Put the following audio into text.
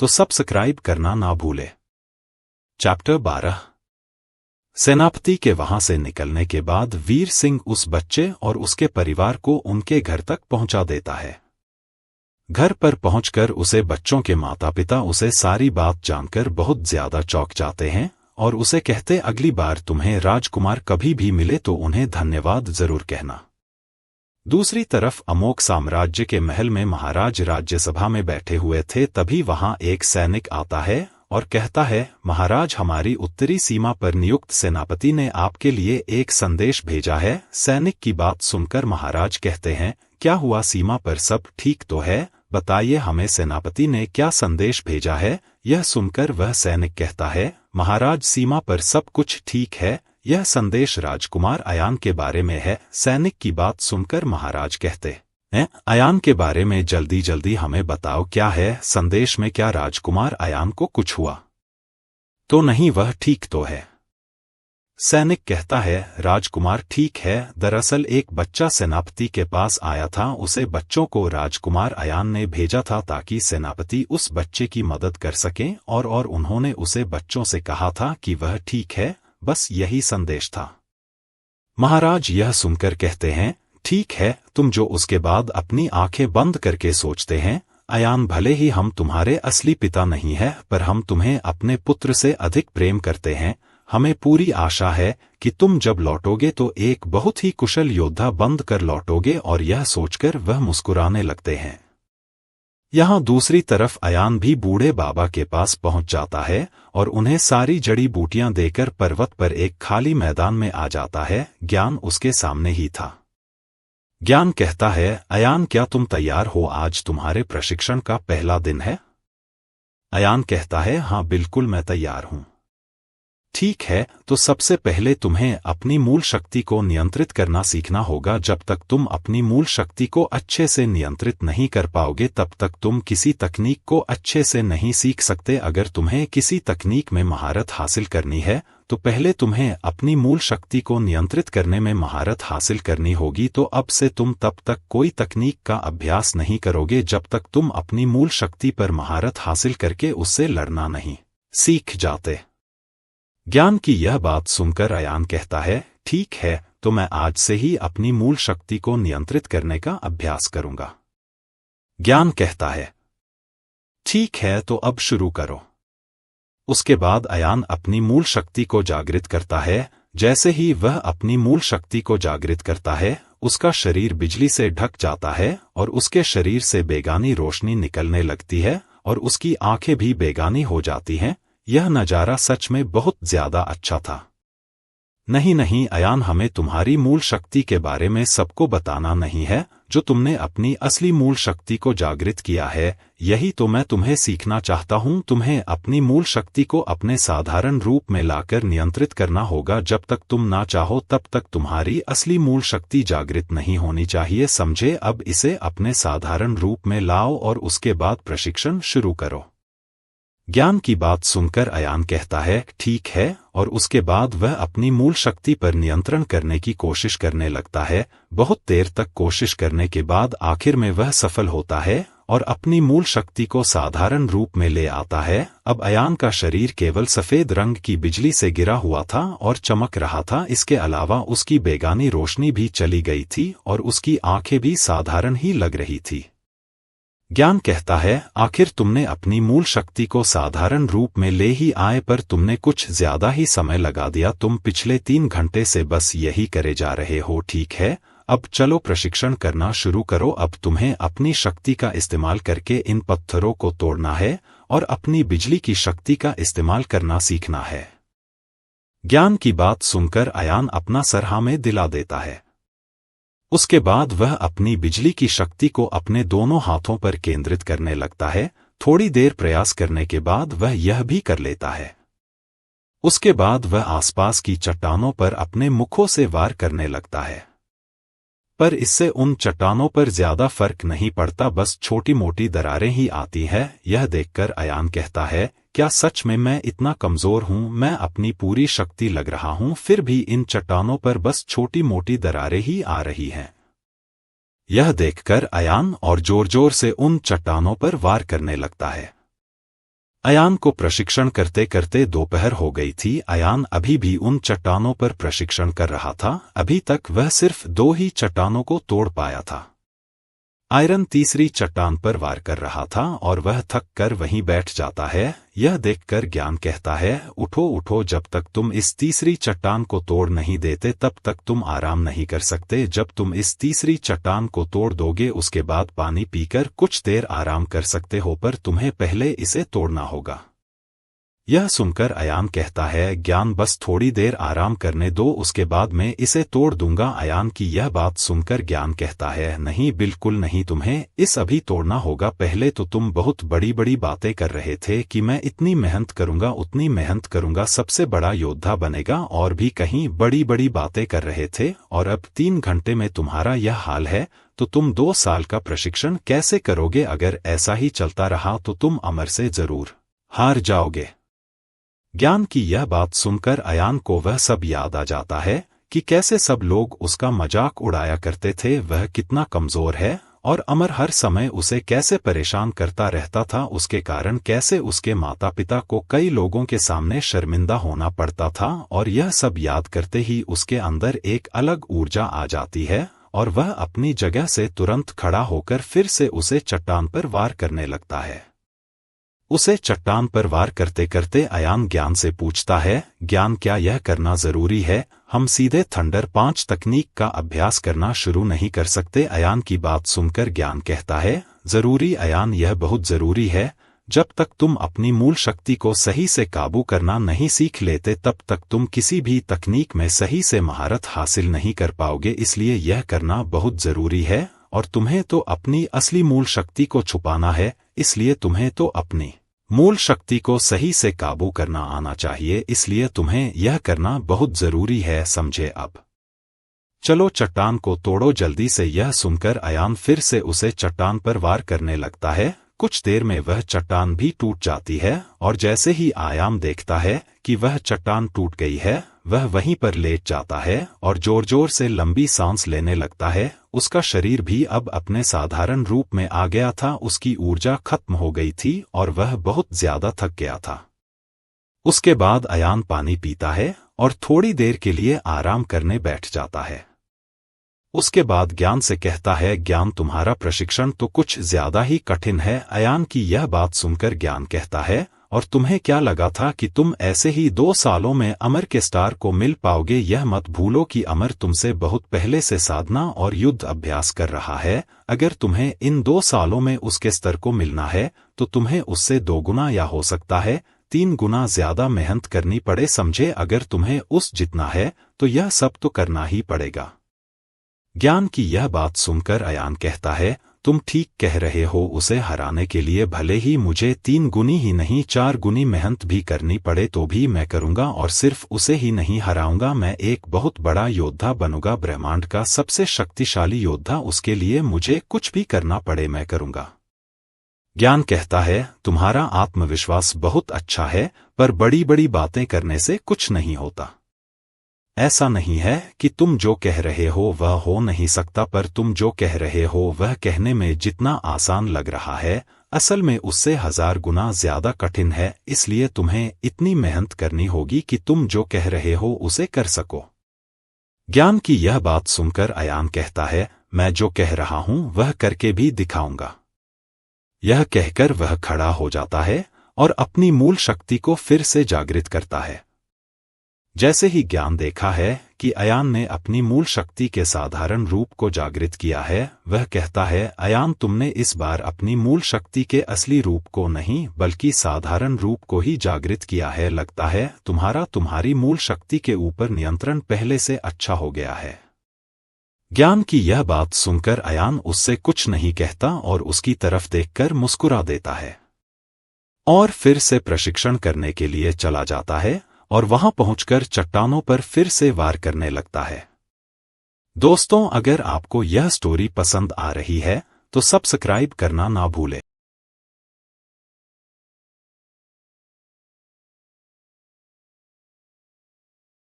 तो सब्सक्राइब करना ना भूले। चैप्टर 12। सेनापति के वहां से निकलने के बाद वीर सिंह उस बच्चे और उसके परिवार को उनके घर तक पहुंचा देता है। घर पर पहुंचकर उसे बच्चों के माता पिता उसे सारी बात जानकर बहुत ज्यादा चौंक जाते हैं और उसे कहते, अगली बार तुम्हें राजकुमार कभी भी मिले तो उन्हें धन्यवाद जरूर कहना। दूसरी तरफ अमोक साम्राज्य के महल में महाराज राज्यसभा में बैठे हुए थे, तभी वहां एक सैनिक आता है और कहता है, महाराज, हमारी उत्तरी सीमा पर नियुक्त सेनापति ने आपके लिए एक संदेश भेजा है। सैनिक की बात सुनकर महाराज कहते हैं, क्या हुआ, सीमा पर सब ठीक तो है? बताइए हमें सेनापति ने क्या संदेश भेजा है। यह सुनकर वह सैनिक कहता है, महाराज, सीमा पर सब कुछ ठीक है। यह संदेश राजकुमार अयान के बारे में है। सैनिक की बात सुनकर महाराज कहते हैं, अयान के बारे में जल्दी जल्दी हमें बताओ, क्या है संदेश में? क्या राजकुमार अयान को कुछ हुआ तो नहीं? वह ठीक तो है? सैनिक कहता है, राजकुमार ठीक है। दरअसल एक बच्चा सेनापति के पास आया था, उसे बच्चों को राजकुमार अयान ने भेजा था ताकि सेनापति उस बच्चे की मदद कर सकें और उन्होंने उसे बच्चों से कहा था कि वह ठीक है, बस यही संदेश था। महाराज यह सुनकर कहते हैं, ठीक है, तुम जो उसके बाद अपनी आंखें बंद करके सोचते हैं, अयान भले ही हम तुम्हारे असली पिता नहीं है, पर हम तुम्हें अपने पुत्र से अधिक प्रेम करते हैं। हमें पूरी आशा है कि तुम जब लौटोगे तो एक बहुत ही कुशल योद्धा बनकर लौटोगे। और यह सोचकर वह मुस्कुराने लगते हैं। यहाँ दूसरी तरफ अयान भी बूढ़े बाबा के पास पहुंच जाता है और उन्हें सारी जड़ी बूटियां देकर पर्वत पर एक खाली मैदान में आ जाता है। ज्ञान उसके सामने ही था। ज्ञान कहता है, अयान, क्या तुम तैयार हो? आज तुम्हारे प्रशिक्षण का पहला दिन है। अयान कहता है, हाँ बिल्कुल, मैं तैयार हूं। ठीक है, तो सबसे पहले तुम्हें अपनी मूल शक्ति को नियंत्रित करना सीखना होगा। जब तक तुम अपनी मूल शक्ति को अच्छे से नियंत्रित नहीं कर पाओगे तब तक तुम किसी तकनीक को अच्छे से नहीं सीख सकते। अगर तुम्हें किसी तकनीक में महारत हासिल करनी है तो पहले तुम्हें अपनी मूल शक्ति को नियंत्रित करने में महारत हासिल करनी होगी। तो अब से तुम तब तक कोई तकनीक का अभ्यास नहीं करोगे जब तक तुम अपनी मूल शक्ति पर महारत हासिल करके उससे लड़ना नहीं सीख जाते। ज्ञान की यह बात सुनकर अयान कहता है, ठीक है, तो मैं आज से ही अपनी मूल शक्ति को नियंत्रित करने का अभ्यास करूंगा। ज्ञान कहता है, ठीक है, तो अब शुरू करो। उसके बाद अयान अपनी मूल शक्ति को जागृत करता है। जैसे ही वह अपनी मूल शक्ति को जागृत करता है, उसका शरीर बिजली से ढक जाता है और उसके शरीर से बेगानी रोशनी निकलने लगती है और उसकी आंखें भी बेगानी हो जाती हैं। यह नजारा सच में बहुत ज्यादा अच्छा था। नहीं नहीं अयान, हमें तुम्हारी मूल शक्ति के बारे में सबको बताना नहीं है। जो तुमने अपनी असली मूल शक्ति को जागृत किया है, यही तो मैं तुम्हें सीखना चाहता हूं। तुम्हें अपनी मूल शक्ति को अपने साधारण रूप में लाकर नियंत्रित करना होगा। जब तक तुम ना चाहो तब तक तुम्हारी असली मूल शक्ति जागृत नहीं होनी चाहिए, समझे? अब इसे अपने साधारण रूप में लाओ और उसके बाद प्रशिक्षण शुरू करो। ज्ञान की बात सुनकर अयान कहता है, ठीक है, और उसके बाद वह अपनी मूल शक्ति पर नियंत्रण करने की कोशिश करने लगता है। बहुत देर तक कोशिश करने के बाद आखिर में वह सफल होता है और अपनी मूल शक्ति को साधारण रूप में ले आता है। अब अयान का शरीर केवल सफेद रंग की बिजली से घिरा हुआ था और चमक रहा था। इसके अलावा उसकी बेगानी रोशनी भी चली गई थी और उसकी आंखें भी साधारण ही लग रही थी। ज्ञान कहता है, आखिर तुमने अपनी मूल शक्ति को साधारण रूप में ले ही आए, पर तुमने कुछ ज्यादा ही समय लगा दिया। तुम पिछले 3 घंटे से बस यही करे जा रहे हो। ठीक है, अब चलो प्रशिक्षण करना शुरू करो। अब तुम्हें अपनी शक्ति का इस्तेमाल करके इन पत्थरों को तोड़ना है और अपनी बिजली की शक्ति का इस्तेमाल करना सीखना है। ज्ञान की बात सुनकर अयान अपना सर हाँ में दिला देता है। उसके बाद वह अपनी बिजली की शक्ति को अपने दोनों हाथों पर केंद्रित करने लगता है। थोड़ी देर प्रयास करने के बाद वह यह भी कर लेता है। उसके बाद वह आसपास की चट्टानों पर अपने मुखों से वार करने लगता है, पर इससे उन चट्टानों पर ज्यादा फर्क नहीं पड़ता, बस छोटी मोटी दरारें ही आती है। यह देखकर अयान कहता है, क्या सच में मैं इतना कमजोर हूं? मैं अपनी पूरी शक्ति लग रहा हूं, फिर भी इन चट्टानों पर बस छोटी मोटी दरारें ही आ रही हैं। यह देखकर अयान और जोर जोर से उन चट्टानों पर वार करने लगता है। अयान को प्रशिक्षण करते करते दोपहर हो गई थी। अयान अभी भी उन चट्टानों पर प्रशिक्षण कर रहा था। अभी तक वह सिर्फ 2 ही चट्टानों को तोड़ पाया था। आयरन तीसरी चट्टान पर वार कर रहा था और वह थक कर वहीं बैठ जाता है। यह देखकर ज्ञान कहता है, उठो उठो, जब तक तुम इस तीसरी चट्टान को तोड़ नहीं देते तब तक तुम आराम नहीं कर सकते। जब तुम इस तीसरी चट्टान को तोड़ दोगे उसके बाद पानी पीकर कुछ देर आराम कर सकते हो, पर तुम्हें पहले इसे तोड़ना होगा। यह सुनकर अयान कहता है, ज्ञान बस थोड़ी देर आराम करने दो, उसके बाद मैं इसे तोड़ दूंगा। अयान की यह बात सुनकर ज्ञान कहता है, नहीं, बिल्कुल नहीं, तुम्हें इस अभी तोड़ना होगा। पहले तो तुम बहुत बड़ी बड़ी बातें कर रहे थे कि मैं इतनी मेहनत करूंगा, उतनी मेहनत करूंगा, सबसे बड़ा योद्धा बनेगा, और भी कहीं बड़ी बड़ी बातें कर रहे थे, और अब 3 घंटे में तुम्हारा यह हाल है, तो तुम 2 साल का प्रशिक्षण कैसे करोगे? अगर ऐसा ही चलता रहा तो तुम अमर से जरूर हार जाओगे। ज्ञान की यह बात सुनकर अयान को वह सब याद आ जाता है कि कैसे सब लोग उसका मजाक उड़ाया करते थे, वह कितना कमजोर है, और अमर हर समय उसे कैसे परेशान करता रहता था, उसके कारण कैसे उसके माता पिता को कई लोगों के सामने शर्मिंदा होना पड़ता था। और यह सब याद करते ही उसके अंदर एक अलग ऊर्जा आ जाती है और वह अपनी जगह से तुरंत खड़ा होकर फिर से उसे चट्टान पर वार करने लगता है। उसे चट्टान पर वार करते करते अयान ज्ञान से पूछता है, ज्ञान, क्या यह करना जरूरी है? हम सीधे थंडर 5 तकनीक का अभ्यास करना शुरू नहीं कर सकते? अयान की बात सुनकर ज्ञान कहता है, जरूरी अयान, यह बहुत जरूरी है। जब तक तुम अपनी मूल शक्ति को सही से काबू करना नहीं सीख लेते तब तक तुम किसी भी तकनीक में सही से महारत हासिल नहीं कर पाओगे। इसलिए यह करना बहुत जरूरी है, और तुम्हें तो अपनी असली मूल शक्ति को छुपाना है, इसलिए तुम्हें तो अपनी मूल शक्ति को सही से काबू करना आना चाहिए। इसलिए तुम्हें यह करना बहुत जरूरी है, समझे? अब चलो चट्टान को तोड़ो जल्दी से। यह सुनकर अयान फिर से उसे चट्टान पर वार करने लगता है। कुछ देर में वह चट्टान भी टूट जाती है, और जैसे ही अयान देखता है कि वह चट्टान टूट गई है, वह वहीं पर लेट जाता है और जोर जोर से लंबी सांस लेने लगता है। उसका शरीर भी अब अपने साधारण रूप में आ गया था, उसकी ऊर्जा खत्म हो गई थी और वह बहुत ज्यादा थक गया था। उसके बाद अयान पानी पीता है और थोड़ी देर के लिए आराम करने बैठ जाता है। उसके बाद ज्ञान से कहता है, ज्ञान, तुम्हारा प्रशिक्षण तो कुछ ज्यादा ही कठिन है। अयान की यह बात सुनकर ज्ञान कहता है, और तुम्हें क्या लगा था कि तुम ऐसे ही 2 सालों में अमर के स्टार को मिल पाओगे? यह मत भूलो कि अमर तुमसे बहुत पहले से साधना और युद्ध अभ्यास कर रहा है। अगर तुम्हें इन 2 सालों में उसके स्तर को मिलना है तो तुम्हें उससे 2 गुना या हो सकता है 3 गुना ज्यादा मेहनत करनी पड़े, समझे? अगर तुम्हें उस जितना है तो यह सब तो करना ही पड़ेगा। ज्ञान की यह बात सुनकर अयान कहता है, तुम ठीक कह रहे हो, उसे हराने के लिए भले ही मुझे 3 गुनी ही नहीं 4 गुनी मेहनत भी करनी पड़े तो भी मैं करूंगा, और सिर्फ उसे ही नहीं हराऊंगा, मैं एक बहुत बड़ा योद्धा बनूंगा, ब्रह्मांड का सबसे शक्तिशाली योद्धा। उसके लिए मुझे कुछ भी करना पड़े मैं करूंगा। ज्ञान कहता है, तुम्हारा आत्मविश्वास बहुत अच्छा है, पर बड़ी बड़ी बातें करने से कुछ नहीं होता। ऐसा नहीं है कि तुम जो कह रहे हो वह हो नहीं सकता, पर तुम जो कह रहे हो वह कहने में जितना आसान लग रहा है, असल में उससे 1000 गुना ज्यादा कठिन है। इसलिए तुम्हें इतनी मेहनत करनी होगी कि तुम जो कह रहे हो उसे कर सको। ज्ञान की यह बात सुनकर अयान कहता है, मैं जो कह रहा हूं वह करके भी दिखाऊंगा। यह कहकर वह खड़ा हो जाता है और अपनी मूल शक्ति को फिर से जागृत करता है। जैसे ही ज्ञान देखा है कि अयान ने अपनी मूल शक्ति के साधारण रूप को जागृत किया है, वह कहता है, अयान, तुमने इस बार अपनी मूल शक्ति के असली रूप को नहीं बल्कि साधारण रूप को ही जागृत किया है। लगता है तुम्हारी मूल शक्ति के ऊपर नियंत्रण पहले से अच्छा हो गया है। ज्ञान की यह बात सुनकर अयान उससे कुछ नहीं कहता और उसकी तरफ देखकर मुस्कुरा देता है और फिर से प्रशिक्षण करने के लिए चला जाता है और वहां पहुंचकर चट्टानों पर फिर से वार करने लगता है। दोस्तों, अगर आपको यह स्टोरी पसंद आ रही है तो सब्सक्राइब करना ना भूलें।